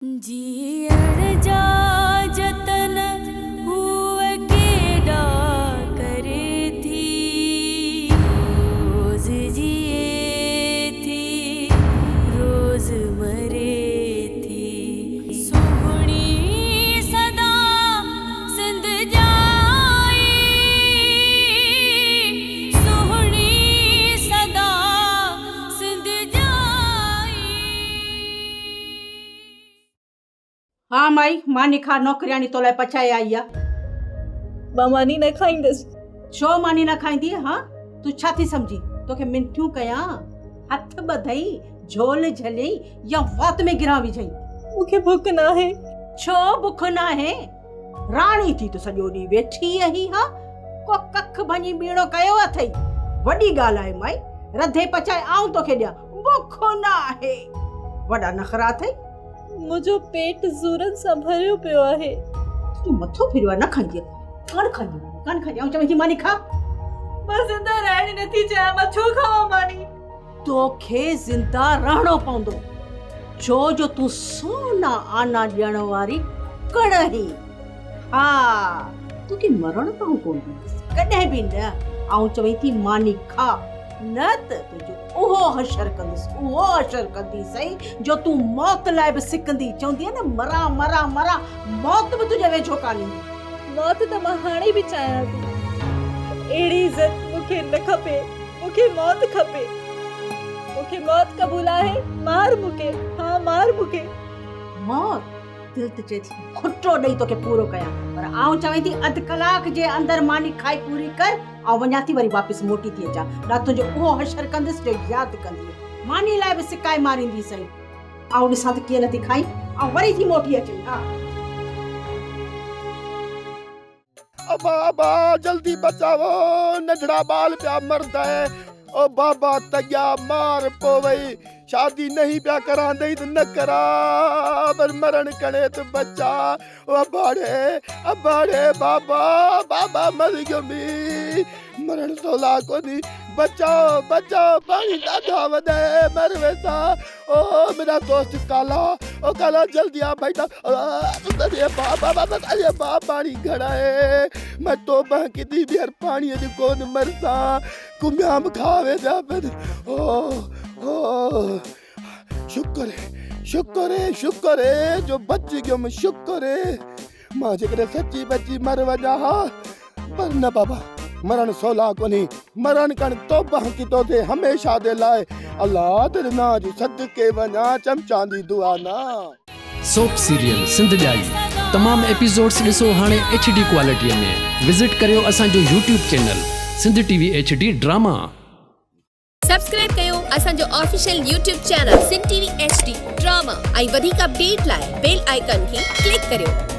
जीअण जा जतन हुअ केॾा करे थी, रोज़ जिए थी, रोज़ मरे थी। सुहिणी सदा सिंध जाई, सुहिणी सदा सिंध जाई। हाँ माई, मानी खा नौकरियाणी तो लाइ पचाए आई आहे। मां मानी न खाईंदसि। छो मानी न खाईंदी? हाँ, तू छा थी सम्झी? तोखे मिंठियूं कयां, हथ ॿधई, झोल झलियई या वात में गिरा विझई? मूंखे बुख न आहे। छो बुख न आहे? राणी थी तो सॼो ॾींहुं वेठी आहीं। हाँ, को कख भञी बीणो कयो अथई? वॾी ॻाल्हि आहे माई, रधे पचाए आऊं तोखे ॾियां, बुख न आहे। वॾा नखरा अथई। मुंहिंजो पेट ज़ूरनि सां भरियो पियो आहे। तूं मथो फिरियो आहे, न खाईंदी? कान खाईंदी ऐं चवई थी मानी खा। मां ज़िंदा रहणी नथी चाहियां, मां छो खावां मानी? तोखे ज़िंदा रहणो पवंदो, छो जो तूं सोना आना ॾियण वारी कण ही। हा, तोखे मरण पवंदो कोन्हे कॾहिं बि न। ऐं चवई थी मानी खा, न त तुंहिंजो उहो हशर कंदी सही जो तूं मौत लाइ बि सिकंदी। चवंदी आहे न, मरा मरा मरा, मौत बि तुंहिंजे वेझो कान ईंदी। मौत त मां हाणे बि चाहियां थी। अहिड़ी इज़त मूंखे न खपे, मूंखे मौत खपे। मूंखे मौत क़बूल आहे, मार मूंखे, हाँ मार मूंखे। मौत दिल त चए थी खुटो ॾेई तोखे पूरो कयां, पर आऊं चवां थी अधु कलाक जे अंदरि मानी खाई पूरी कर, ऐं वञा थी वरी वापसि मोटी थी अचां। न तुंहिंजो उहो हशर कंदसि जो यादि कंदी। मानी लाइ बि सिकाए मारींदी सही। ऐं ॾिसां त कीअं नथी खाई, ऐं वरी थी मोटी अचे। हा, अबा अबा जल्दी बचाओ, नंढड़ा बाल पिया मरदा है। ओ बाबा तया मार पोवई, शादी नहीं पिया करा दई तो न करा, पर मरण कणे तो बच्चा। ओ अबाड़े बाबा बाबा मर गयो मी, मरण सोला कोनी, बचाओ बचाओ, पानी दादा वदे मर वेसा। ओ मेरा दोस्त काला, ओ काला जल्दी आ बेटा। अरे बाबा पानी घड़ा है, मैं तो बाकी दी भी हर पानी दे कोन मरसा, कुम्याम खावे जा पर। ओ शुक्र है जो बच गयो, मैं शुक्र है। मां जेकरे सच्ची बची मर वजा, पर न बाबा मरण सोला कोनी, मरण कण तो बाकी तो थे हमेशा दे लाए। अल्लाह तेरे ना जी सदके वना चमचा दी दुआ ना। सोप सीरियल सिंध जाई तमाम एपिसोड्स ॾिसो हाणे HD क्वालिटीअ में। विजिट करियो असांजो YouTube channel Sindh TV HD drama. Subscribe कयो असांजो official YouTube channel Sindh TV HD drama ऐं वधीक अपडेट लाइ बेल आइकन खे क्लिक करियो।